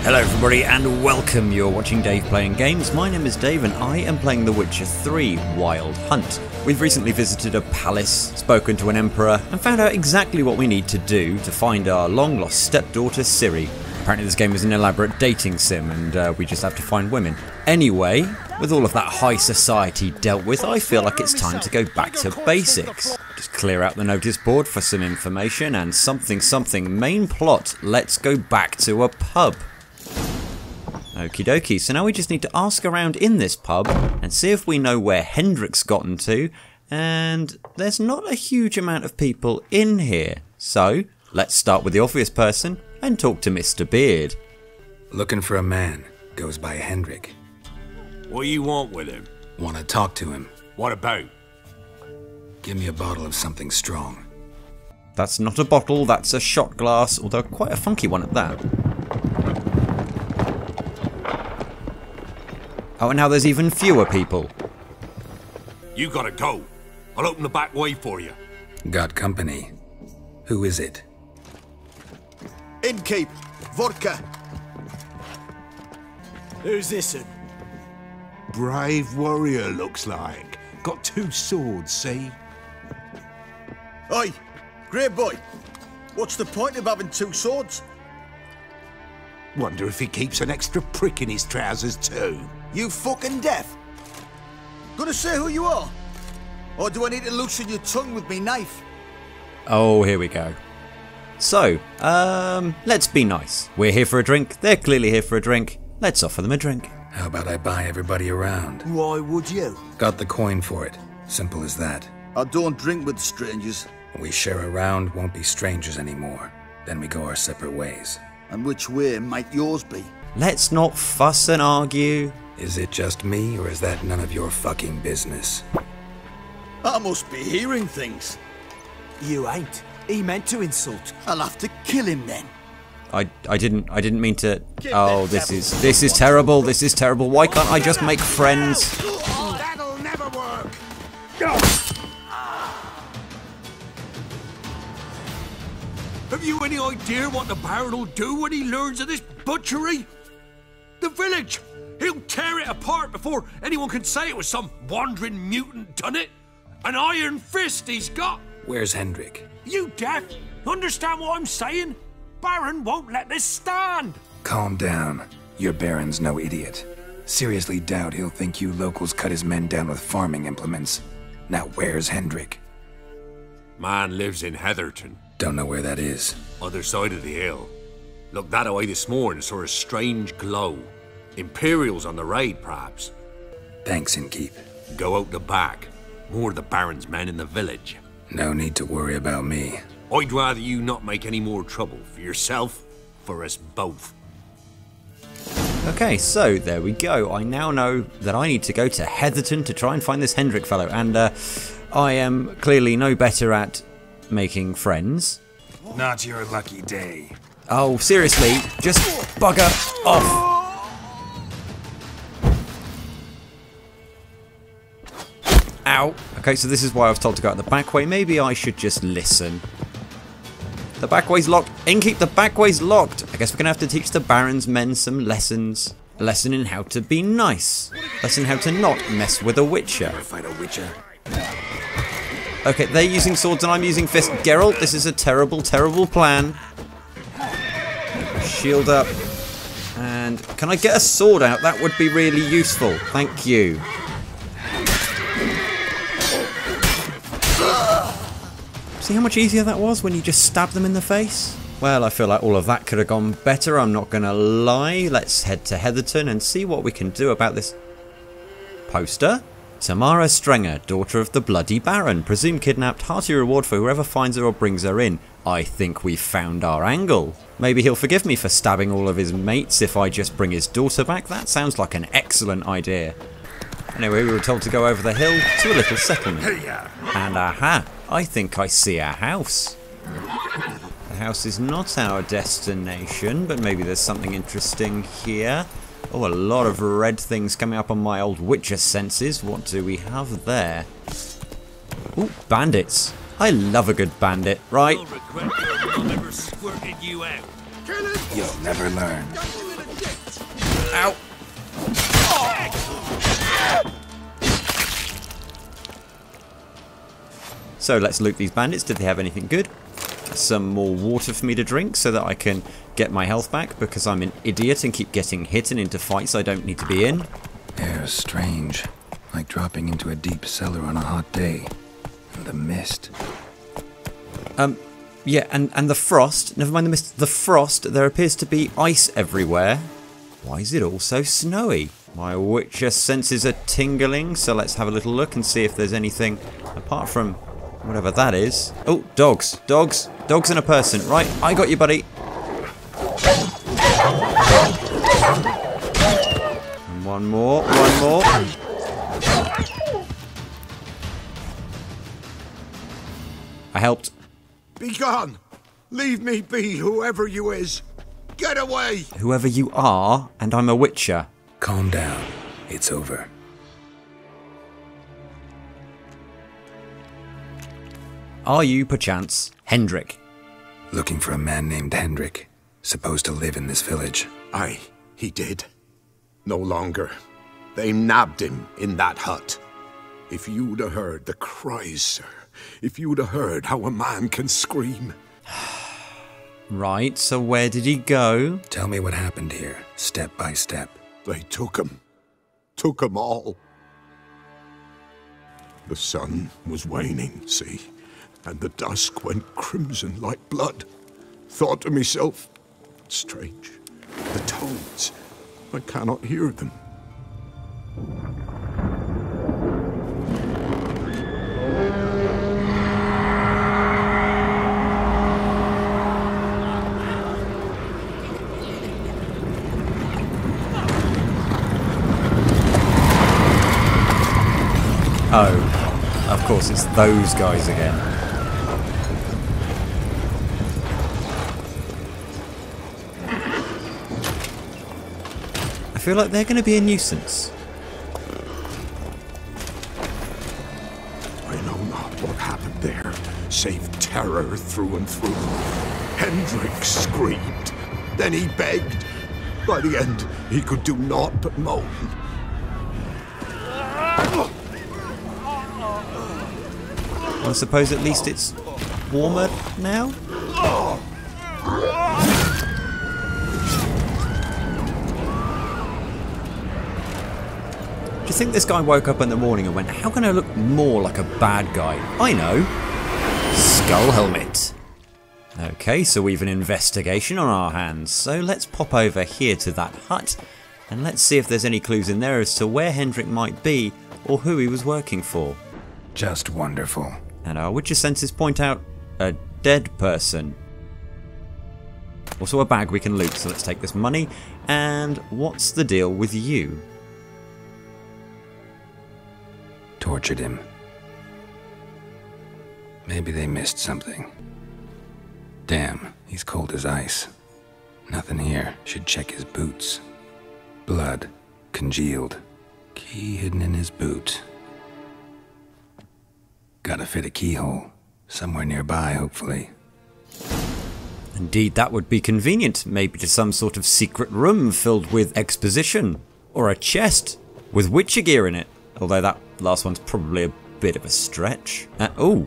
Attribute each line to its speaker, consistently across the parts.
Speaker 1: Hello everybody and welcome. You're watching Dave Playing Games. My name is Dave and I am playing The Witcher 3 Wild Hunt. We've recently visited a palace, spoken to an emperor and found out exactly what we need to do to find our long lost stepdaughter Ciri. Apparently this game is an elaborate dating sim and we just have to find women. Anyway, with all of that high society dealt with, I feel like it's time to go back to basics. Just clear out the notice board for some information and something main plot. Let's go back to a pub. Okie dokie, so now we just need to ask around in this pub and see if we know where Hendrik's gotten to, and there's not a huge amount of people in here. So, let's start with the obvious person and talk to Mr. Beard.
Speaker 2: Looking for a man. Goes by Hendrik.
Speaker 3: What do you want with him?
Speaker 2: Want to talk to him.
Speaker 3: What about?
Speaker 2: Give me a bottle of something strong.
Speaker 1: That's not a bottle, that's a shot glass, although quite a funky one at that. Oh, and now there's even fewer people.
Speaker 3: You gotta go. I'll open the back way for you.
Speaker 2: Got company. Who is it?
Speaker 4: Innkeep, vodka.
Speaker 5: Who's this'n?
Speaker 6: Brave warrior, looks like. Got 2 swords, see?
Speaker 4: Oi, great boy. What's the point of having 2 swords?
Speaker 6: Wonder if he keeps an extra prick in his trousers too.
Speaker 4: You fucking deaf? Gonna say who you are? Or do I need to loosen your tongue with me knife?
Speaker 1: Oh, here we go. So, let's be nice. We're here for a drink, they're clearly here for a drink. Let's offer them a drink.
Speaker 2: How about I buy everybody around?
Speaker 4: Why would you?
Speaker 2: Got the coin for it. Simple as that.
Speaker 4: I don't drink with strangers.
Speaker 2: We share a round, won't be strangers anymore. Then we go our separate ways.
Speaker 4: And which way might yours be?
Speaker 1: Let's not fuss and argue.
Speaker 2: Is it just me, or is that none of your fucking business?
Speaker 4: I must be hearing things.
Speaker 5: You ain't. He meant to insult.
Speaker 4: I'll have to kill him then.
Speaker 1: I didn't mean to. Oh, this is terrible. This is terrible. Why can't I just make friends?
Speaker 6: That'll never work!
Speaker 3: Have you any idea what the Baron will do when he learns of this butchery? The village! He'll tear it apart before anyone can say it was some wandering mutant done it. An iron fist he's got.
Speaker 2: Where's Hendrik?
Speaker 3: You deaf? Understand what I'm saying? Baron won't let this stand.
Speaker 2: Calm down. Your Baron's no idiot. Seriously doubt he'll think you locals cut his men down with farming implements. Now where's Hendrik?
Speaker 3: Man lives in Heatherton.
Speaker 2: Don't know where that is.
Speaker 3: Other side of the hill. Looked that away this morning, saw a strange glow. Imperials on the raid, perhaps.
Speaker 2: Thanks, Innkeep.
Speaker 3: Go out the back. More of the Baron's men in the village.
Speaker 2: No need to worry about me.
Speaker 3: I'd rather you not make any more trouble for yourself, for us both.
Speaker 1: Okay, so there we go. I now know that I need to go to Heatherton to try and find this Hendrik fellow, and I am clearly no better at making friends.
Speaker 2: Not your lucky day.
Speaker 1: Oh, seriously, just bugger off. Ow. Okay, so this is why I was told to go out the back way. Maybe I should just listen. The back way's locked. Innkeep, the back way's locked. I guess we're going to have to teach the Baron's men some lessons. A lesson in how to be nice. A lesson how to not mess with a witcher.
Speaker 2: Fight a witcher.
Speaker 1: Okay, they're using swords and I'm using fists. Geralt, this is a terrible, terrible plan. Shield up. And can I get a sword out? That would be really useful. Thank you. See how much easier that was when you just stab them in the face? Well, I feel like all of that could have gone better, I'm not going to lie. Let's head to Heatherton and see what we can do about this poster. Tamara Strenger, daughter of the Bloody Baron, presumed kidnapped, hearty reward for whoever finds her or brings her in. I think we've found our angle. Maybe he'll forgive me for stabbing all of his mates if I just bring his daughter back. That sounds like an excellent idea. Anyway, we were told to go over the hill to a little settlement. And aha, I think I see a house. The house is not our destination, but maybe there's something interesting here. Oh, a lot of red things coming up on my old Witcher senses. What do we have there? Ooh, bandits. I love a good bandit, right?
Speaker 3: You'll regret your mum ever squirted you out.
Speaker 2: You'll never learn.
Speaker 1: Ow! So let's loot these bandits. Did they have anything good? Some more water for me to drink so that I can get my health back, because I'm an idiot and keep getting hit and into fights I don't need to be in.
Speaker 2: Air's strange, like dropping into a deep cellar on a hot day. And the mist.
Speaker 1: Yeah, and the frost. Never mind the mist. The frost. There appears to be ice everywhere. Why is it all so snowy? My Witcher senses are tingling, so let's have a little look and see if there's anything apart from whatever that is. Oh, dogs. Dogs. Dogs and a person. Right, I got you, buddy. And one more. One more. I helped.
Speaker 6: Be gone! Leave me be, whoever you is! Get away!
Speaker 1: Whoever you are, and I'm a Witcher.
Speaker 2: Calm down. It's over.
Speaker 1: Are you, perchance, Hendrik?
Speaker 2: Looking for a man named Hendrik, supposed to live in this village.
Speaker 6: Aye, he did. No longer. They nabbed him in that hut. If you'd have heard the cries, sir. If you'd have heard how a man can scream.
Speaker 1: Right, so where did he go?
Speaker 2: Tell me what happened here, step by step.
Speaker 6: They took him. Took him all. The sun was waning, see? And the dusk went crimson like blood. Thought to myself, strange. The toads. I cannot hear them.
Speaker 1: Oh, of course, it's those guys again. I feel like they're going to be a nuisance.
Speaker 6: I know not what happened there, save terror through and through. Hendrik screamed. Then he begged. By the end, he could do naught but moan.
Speaker 1: I suppose at least it's warmer now? Do you think this guy woke up in the morning and went, how can I look more like a bad guy? I know. Skull helmet. Okay, so we've an investigation on our hands. So let's pop over here to that hut and let's see if there's any clues in there as to where Hendrik might be or who he was working for.
Speaker 2: Just wonderful.
Speaker 1: And our Witcher senses point out a dead person. Also a bag we can loot, so let's take this money. And what's the deal with you?
Speaker 2: Tortured him. Maybe they missed something. Damn, he's cold as ice. Nothing here. Should check his boots. Blood. Congealed. Key hidden in his boot. Gotta fit a keyhole. Somewhere nearby, hopefully.
Speaker 1: Indeed, that would be convenient. Maybe to some sort of secret room filled with exposition. Or a chest with Witcher gear in it. Although that last one's probably a bit of a stretch. Oh,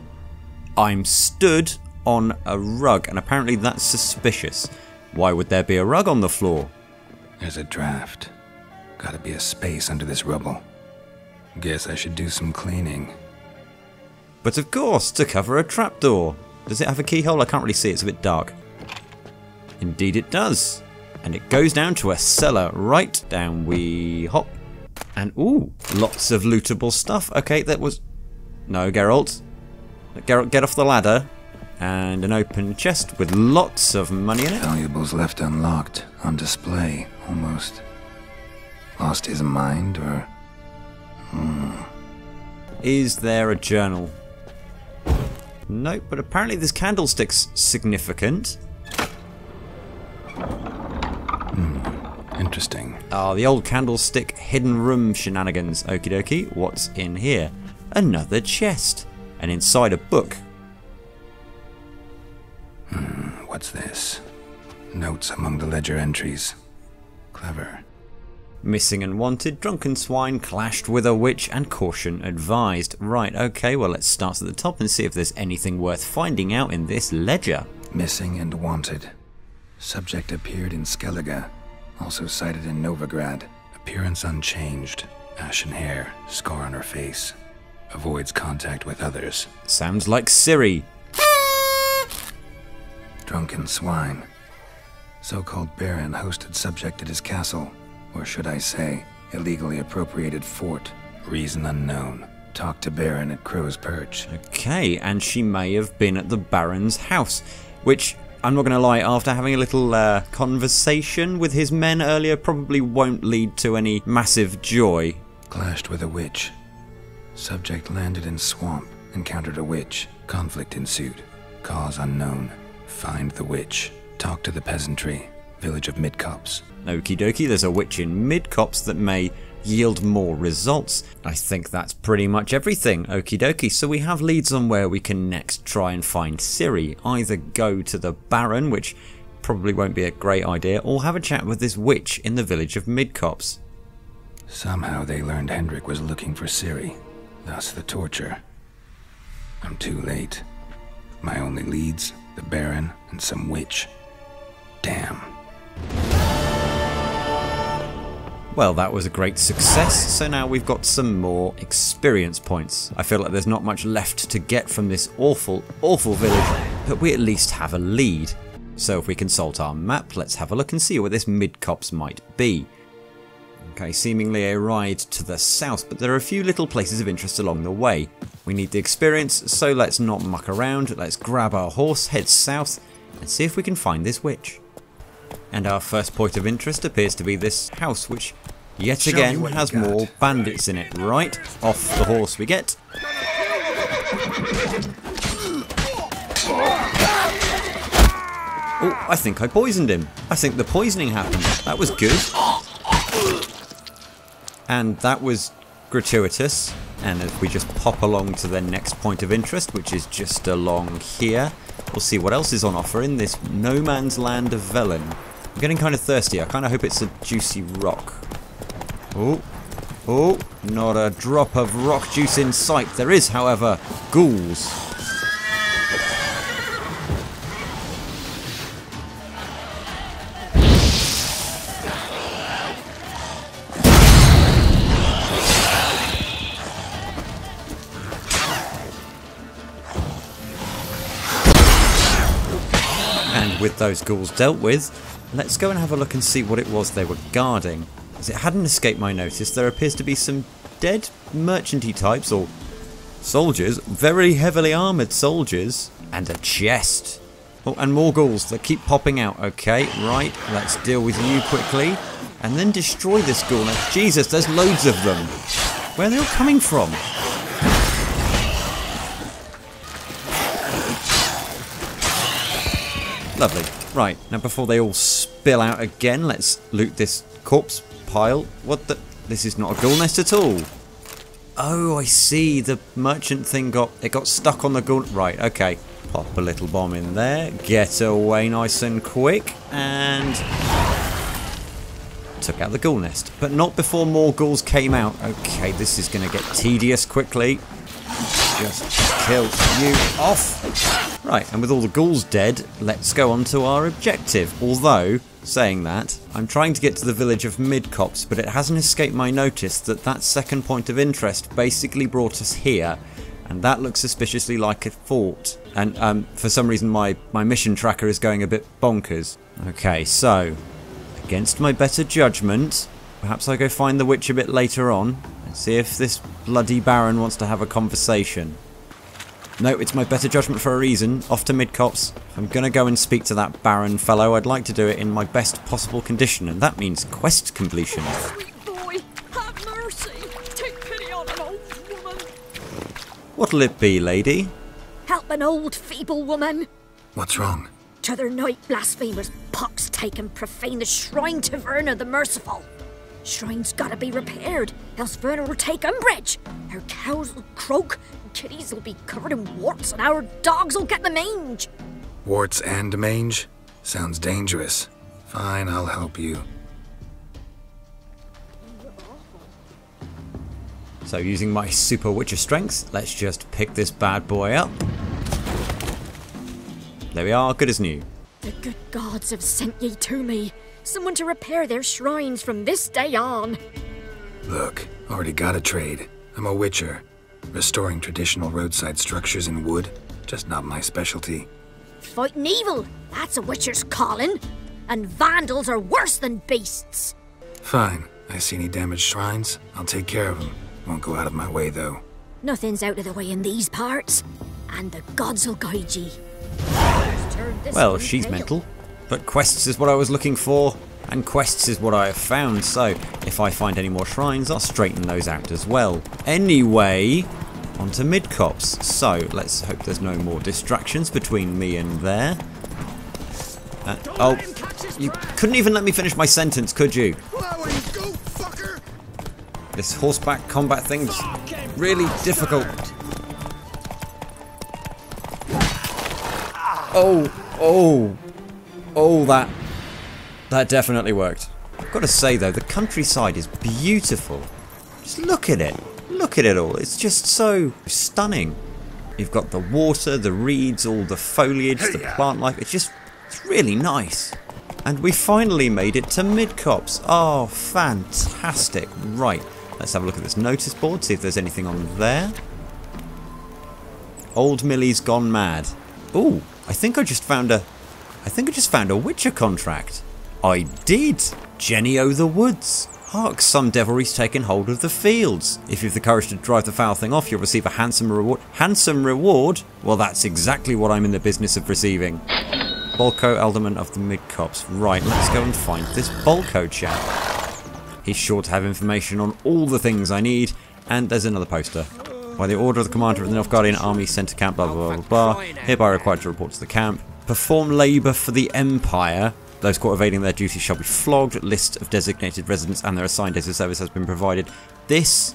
Speaker 1: I'm stood on a rug, and apparently that's suspicious. Why would there be a rug on the floor?
Speaker 2: There's a draft. Gotta be a space under this rubble. Guess I should do some cleaning.
Speaker 1: But of course, to cover a trapdoor. Does it have a keyhole? I can't really see, it's a bit dark. Indeed it does. And it goes down to a cellar. Right, down we hop. And ooh, lots of lootable stuff. Okay, that was... No, Geralt. Geralt, get off the ladder. And an open chest with lots of money in it.
Speaker 2: Valuables left unlocked, on display, almost. Lost his mind, or...
Speaker 1: Is there a journal? Nope, but apparently this candlestick's significant.
Speaker 2: Interesting.
Speaker 1: Ah, the old candlestick hidden room shenanigans. Okie dokie, what's in here? Another chest. And inside a book.
Speaker 2: What's this? Notes among the ledger entries. Clever.
Speaker 1: Missing and wanted, drunken swine clashed with a witch, and caution advised. Right, okay, well let's start at the top and see if there's anything worth finding out in this ledger.
Speaker 2: Missing and wanted. Subject appeared in Skellige, also sighted in Novigrad. Appearance unchanged. Ashen hair, scar on her face. Avoids contact with others.
Speaker 1: Sounds like Ciri.
Speaker 2: Drunken swine. So-called Baron hosted subject at his castle, or should I say, illegally appropriated fort. Reason unknown. Talked to Baron at Crow's Perch.
Speaker 1: Okay, and she may have been at the Baron's house, which, I'm not going to lie, after having a little conversation with his men earlier, probably won't lead to any massive joy.
Speaker 2: Clashed with a witch. Subject landed in swamp, encountered a witch. Conflict ensued. Cause unknown. Find the witch. Talk to the peasantry. Village of Midcopse.
Speaker 1: Okie dokie, there's a witch in Midcopse that may yield more results. I think that's pretty much everything. Okie dokie, so we have leads on where we can next try and find Ciri. Either go to the Baron, which probably won't be a great idea, or have a chat with this witch in the village of Midcopse.
Speaker 2: Somehow they learned Hendrik was looking for Ciri. Thus the torture. I'm too late. My only leads, the Baron and some witch. Damn.
Speaker 1: Well, that was a great success, so now we've got some more experience points. I feel like there's not much left to get from this awful, awful village, but we at least have a lead. So if we consult our map, let's have a look and see where this Midcopse might be. Okay, seemingly a ride to the south, but there are a few little places of interest along the way. We need the experience, so let's not muck around. Let's grab our horse, head south, and see if we can find this witch. And our first point of interest appears to be this house, which yet again has more bandits in it. Right, off the horse we get. Oh, I think I poisoned him. I think the poisoning happened. That was good. And that was gratuitous. And if we just pop along to the next point of interest, which is just along here, we'll see what else is on offer in this no man's land of Velen. I'm getting kind of thirsty. I kind of hope it's a juicy rock. Oh, oh, not a drop of rock juice in sight. There is, however, ghouls. And with those ghouls dealt with, let's go and have a look and see what it was they were guarding. As it hadn't escaped my notice, there appears to be some dead merchanty types, or soldiers, very heavily armoured soldiers, and a chest. Oh, and more ghouls that keep popping out. Okay, right, let's deal with you quickly, and then destroy this ghoul. Now, Jesus, there's loads of them. Where are they all coming from? Lovely. Right, now before they all spill out again, let's loot this corpse pile. What the? This is not a ghoul nest at all. Oh, I see. The merchant thing got stuck on the ghoul. Right, okay. Pop a little bomb in there. Get away nice and quick. And took out the ghoul nest. But not before more ghouls came out. Okay, this is going to get tedious quickly. Just kill you off. Right, and with all the ghouls dead, let's go on to our objective. Although, saying that, I'm trying to get to the village of Midcopse, but it hasn't escaped my notice that that second point of interest basically brought us here, and that looks suspiciously like a fort. And for some reason my mission tracker is going a bit bonkers. Okay, so, against my better judgment, perhaps I go find the witch a bit later on, and see if this bloody Baron wants to have a conversation. No, it's my better judgment for a reason. Off to Midcopse. If I'm going to go and speak to that Baron fellow, I'd like to do it in my best possible condition, and that means quest completion.
Speaker 7: Sweet boy, have mercy. Take pity on an old woman.
Speaker 1: What'll it be, lady?
Speaker 7: Help an old feeble woman.
Speaker 2: What's wrong?
Speaker 7: T'other night blasphemers pox take and profane the shrine to Verna the Merciful. Shrine's gotta be repaired, else Verna will take umbrage. Our cows will croak, kitties will be covered in warts, and our dogs will get the mange.
Speaker 2: Warts and mange? Sounds dangerous. Fine, I'll help you.
Speaker 1: So using my super witcher strength, let's just pick this bad boy up. There we are, good as new.
Speaker 7: The good gods have sent ye to me. Someone to repair their shrines from this day on.
Speaker 2: Look, already got a trade. I'm a witcher. Restoring traditional roadside structures in wood, just not my specialty.
Speaker 7: Fighting evil, that's a witcher's calling. And vandals are worse than beasts.
Speaker 2: Fine. I see any damaged shrines, I'll take care of them. Won't go out of my way, though.
Speaker 7: Nothing's out of the way in these parts. And the gods will guide ye.
Speaker 1: Well, she's mental. But quests is what I was looking for. And quests is what I have found, so if I find any more shrines, I'll straighten those out as well. Anyway, on to Midcops. So, let's hope there's no more distractions between me and there. Oh, you couldn't even let me finish my sentence, could you? This horseback combat thing's really difficult. Oh, that definitely worked. I've got to say though, the countryside is beautiful. Just look at it. Look at it all. It's just so stunning. You've got the water, the reeds, all the foliage, the plant life. It's really nice. And we finally made it to Midcops. Oh, fantastic. Right, let's have a look at this notice board, see if there's anything on there. Old Millie's gone mad. Ooh, I think I just found a Witcher contract. I did! Jenny o' the Woods. Hark, some devilry's taken hold of the fields. If you've the courage to drive the foul thing off, you'll receive a handsome reward. Handsome reward? Well, that's exactly what I'm in the business of receiving. Bolko, Alderman of the Midcops. Right, let's go and find this Bolko chap. He's sure to have information on all the things I need, and there's another poster. By the order of the commander of the Nilfgaardian army sent to camp, blah blah blah blah, hereby required to report to the camp. Perform labour for the Empire. Those caught evading their duties shall be flogged. List of designated residents and their assigned days of service has been provided. It's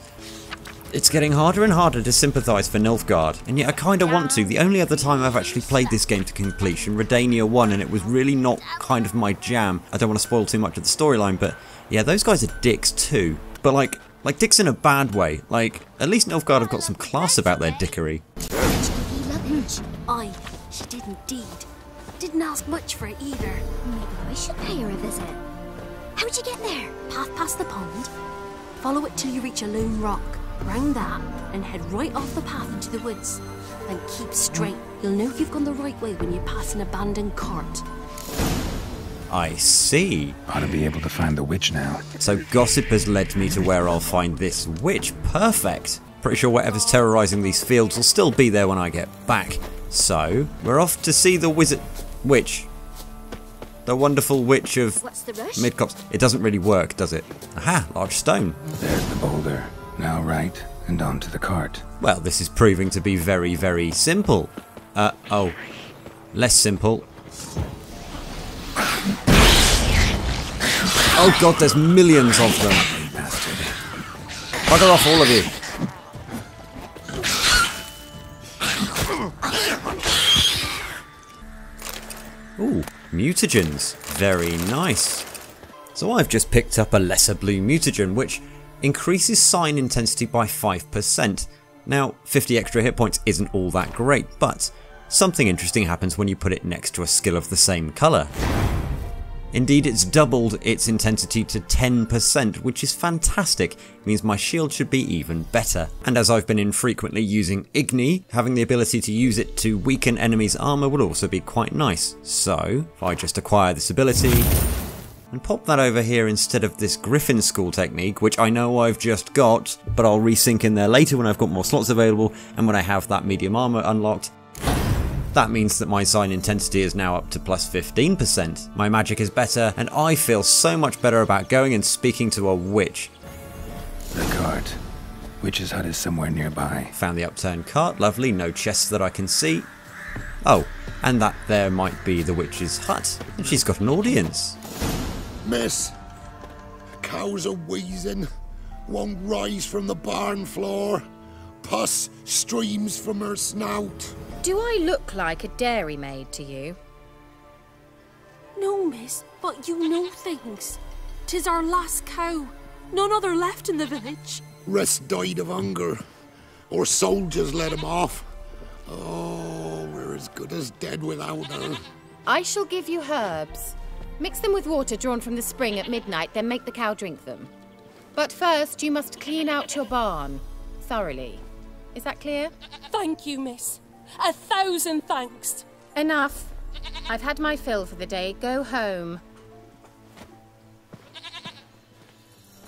Speaker 1: getting harder and harder to sympathise for Nilfgaard, and yet I kind of want to. The only other time I've actually played this game to completion, Redania 1, and it was really not kind of my jam. I don't want to spoil too much of the storyline, but yeah, those guys are dicks too. But like dicks in a bad way. Like, at least Nilfgaard have got some class about their dickery.
Speaker 8: Aye, she did indeed. Didn't ask much for it either. Maybe I should pay her a visit. How'd you get there? Path past the pond. Follow it till you reach a lone rock. Round that, and head right off the path into the woods. Then keep straight. You'll know you've gone the right way when you pass an abandoned cart.
Speaker 1: I see.
Speaker 2: Ought to be able to find the witch now.
Speaker 1: So gossip has led me to where I'll find this witch. Perfect. Pretty sure whatever's terrorising these fields will still be there when I get back. So, we're off to see the witch. The wonderful witch of Midcops. It doesn't really work, does it? Aha, large stone.
Speaker 2: There's the boulder. Now right, and onto the cart.
Speaker 1: Well, this is proving to be very, very simple. Oh. Less simple. Oh god, there's millions of them. Bugger off, all of you. Ooh, mutagens. Very nice. So I've just picked up a lesser blue mutagen, which increases sign intensity by 5%. Now, 50 extra hit points isn't all that great, but something interesting happens when you put it next to a skill of the same colour. Indeed, it's doubled its intensity to 10%, which is fantastic. It means my shield should be even better. And as I've been infrequently using Igni, having the ability to use it to weaken enemies' armour would also be quite nice. So, if I just acquire this ability and pop that over here instead of this Griffin School technique, which I know I've just got, but I'll resync in there later when I've got more slots available and when I have that medium armour unlocked. That means that my sign intensity is now up to plus 15%. My magic is better, and I feel so much better about going and speaking to a witch.
Speaker 2: The cart. Witch's hut is somewhere nearby.
Speaker 1: Found the upturned cart, lovely, no chests that I can see. Oh, and that there might be the witch's hut. And she's got an audience.
Speaker 6: Miss, cows are wheezing, won't rise from the barn floor. Pus streams from her snout.
Speaker 9: Do I look like a dairymaid to you?
Speaker 8: No, miss, but you know things. 'Tis our last cow. None other left in the village.
Speaker 6: Rest died of hunger. Or soldiers let him off. Oh, we're as good as dead without her.
Speaker 9: I shall give you herbs. Mix them with water drawn from the spring at midnight, then make the cow drink them. But first, you must clean out your barn. Thoroughly. Is that clear?
Speaker 10: Thank you, miss. 1,000 thanks.
Speaker 9: Enough. I've had my fill for the day. Go home.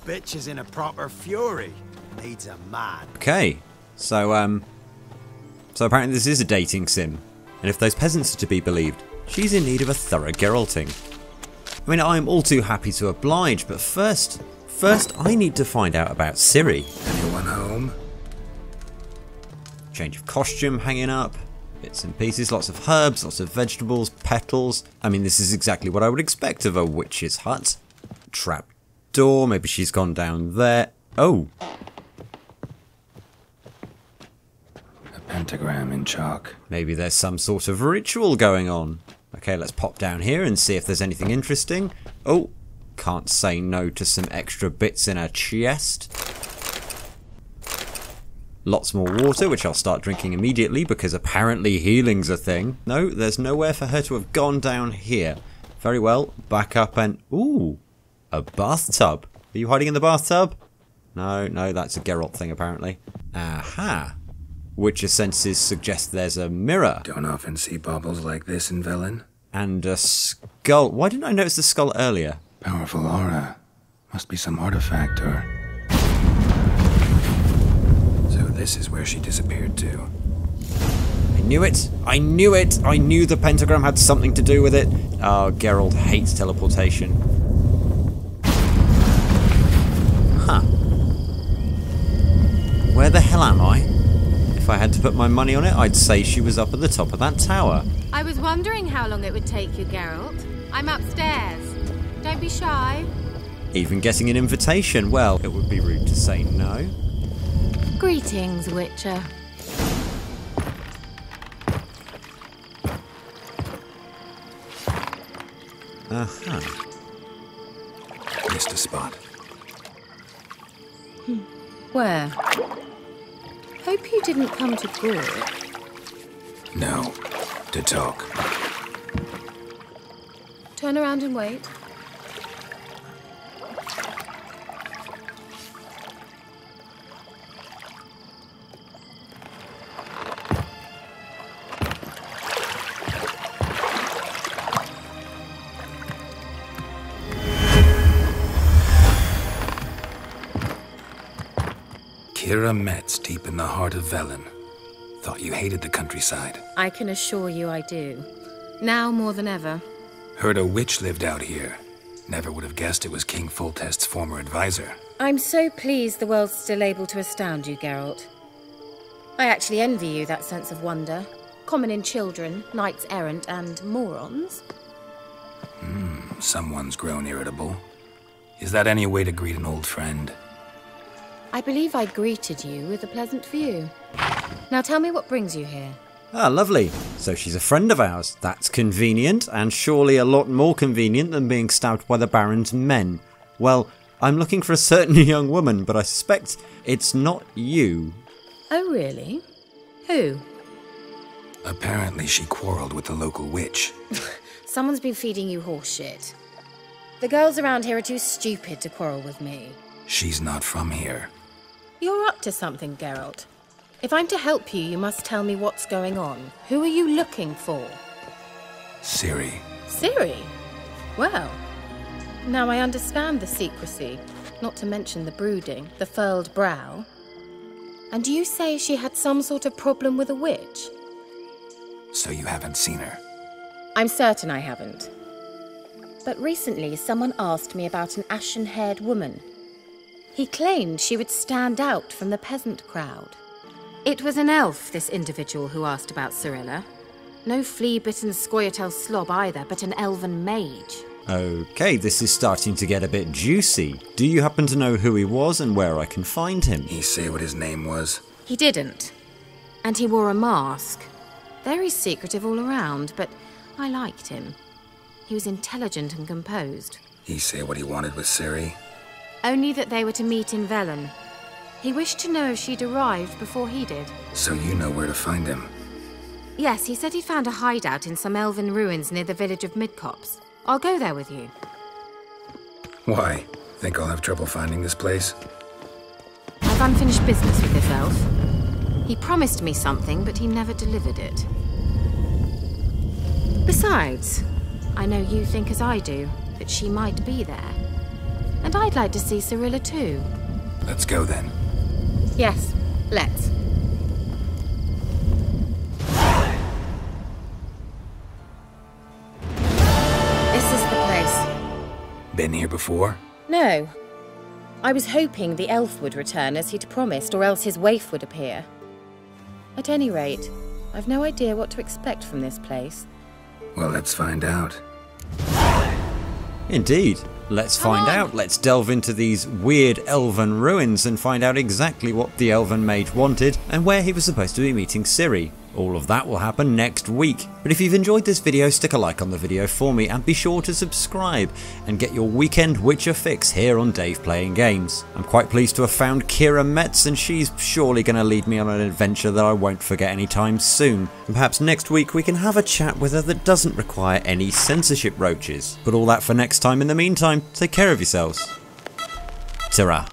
Speaker 5: Bitch is in a proper fury. Needs a man.
Speaker 1: Okay, so apparently this is a dating sim, and if those peasants are to be believed, she's in need of a thorough Geralting. I mean, I'm all too happy to oblige, but first I need to find out about Ciri.
Speaker 2: Anyone home?
Speaker 1: Change of costume hanging up, bits and pieces, lots of herbs, lots of vegetables, petals. I mean, this is exactly what I would expect of a witch's hut. Trap door, maybe she's gone down there. Oh!
Speaker 2: A pentagram in chalk.
Speaker 1: Maybe there's some sort of ritual going on. Okay, let's pop down here and see if there's anything interesting. Oh, can't say no to some extra bits in a chest. Lots more water, which I'll start drinking immediately because apparently healing's a thing. No, there's nowhere for her to have gone down here. Very well, back up and... Ooh, a bathtub. Are you hiding in the bathtub? No, that's a Geralt thing apparently. Aha. Witcher senses suggest there's a mirror.
Speaker 2: Don't often see baubles like this in Velen.
Speaker 1: And a skull. Why didn't I notice the skull earlier?
Speaker 2: Powerful aura. Must be some artifact or... So this is where she disappeared to.
Speaker 1: I knew it! I knew it! I knew the pentagram had something to do with it. Oh, Geralt hates teleportation. Huh. Where the hell am I? If I had to put my money on it, I'd say she was up at the top of that tower.
Speaker 9: I was wondering how long it would take you, Geralt. I'm upstairs. Don't be shy.
Speaker 1: Even getting an invitation, well, it would be rude to say no.
Speaker 9: Greetings, Witcher.
Speaker 1: Uh-huh.
Speaker 2: Missed a spot.
Speaker 9: Where? Hope you didn't come to Gore.
Speaker 2: No. To talk.
Speaker 9: Turn around and wait.
Speaker 2: Kira Metz deep in the heart of Velen. Thought you hated the countryside.
Speaker 9: I can assure you I do. Now more than ever.
Speaker 2: Heard a witch lived out here. Never would have guessed it was King Foltest's former advisor.
Speaker 9: I'm so pleased the world's still able to astound you, Geralt. I actually envy you that sense of wonder. Common in children, knights errant, and morons.
Speaker 2: Someone's grown irritable. Is that any way to greet an old friend?
Speaker 9: I believe I greeted you with a pleasant view. Now tell me what brings you here.
Speaker 1: Ah, lovely. So she's a friend of ours. That's convenient, and surely a lot more convenient than being stabbed by the Baron's men. Well, I'm looking for a certain young woman, but I suspect it's not you.
Speaker 9: Oh, really? Who?
Speaker 2: Apparently she quarreled with the local witch.
Speaker 9: Someone's been feeding you horseshit. The girls around here are too stupid to quarrel with me.
Speaker 2: She's not from here.
Speaker 9: You're up to something, Geralt. If I'm to help you, you must tell me what's going on. Who are you looking for?
Speaker 2: Ciri.
Speaker 9: Ciri? Well, now I understand the secrecy, not to mention the brooding, the furled brow. And you say she had some sort of problem with a witch?
Speaker 2: So you haven't seen her?
Speaker 9: I'm certain I haven't. But recently someone asked me about an ashen-haired woman. He claimed she would stand out from the peasant crowd. It was an elf, this individual who asked about Cirilla. No flea-bitten Scoia'tael slob either, but an elven mage.
Speaker 1: Okay, this is starting to get a bit juicy. Do you happen to know who he was and where I can find him?
Speaker 2: He say what his name was?
Speaker 9: He didn't. And he wore a mask. Very secretive all around, but I liked him. He was intelligent and composed.
Speaker 2: He say what he wanted with Ciri?
Speaker 9: Only that they were to meet in Velen. He wished to know if she'd arrived before he did.
Speaker 2: So you know where to find him.
Speaker 9: Yes, he said he'd found a hideout in some elven ruins near the village of Midcopse. I'll go there with you.
Speaker 2: Why? Think I'll have trouble finding this place?
Speaker 9: I've unfinished business with this elf. He promised me something, but he never delivered it. Besides, I know you think as I do, that she might be there. And I'd like to see Cirilla too.
Speaker 2: Let's go then.
Speaker 9: Yes, let's. This is the place.
Speaker 2: Been here before?
Speaker 9: No. I was hoping the elf would return as he'd promised, or else his waif would appear. At any rate, I've no idea what to expect from this place.
Speaker 2: Well, let's find out.
Speaker 1: Indeed. Let's find out. Let's delve into these weird elven ruins and find out exactly what the elven mage wanted and where he was supposed to be meeting Ciri. All of that will happen next week. But if you've enjoyed this video, stick a like on the video for me and be sure to subscribe and get your weekend Witcher fix here on Dave Playing Games. I'm quite pleased to have found Kira Metz, and she's surely going to lead me on an adventure that I won't forget anytime soon. And perhaps next week we can have a chat with her that doesn't require any censorship roaches. But all that for next time. In the meantime, take care of yourselves. Ta-ra.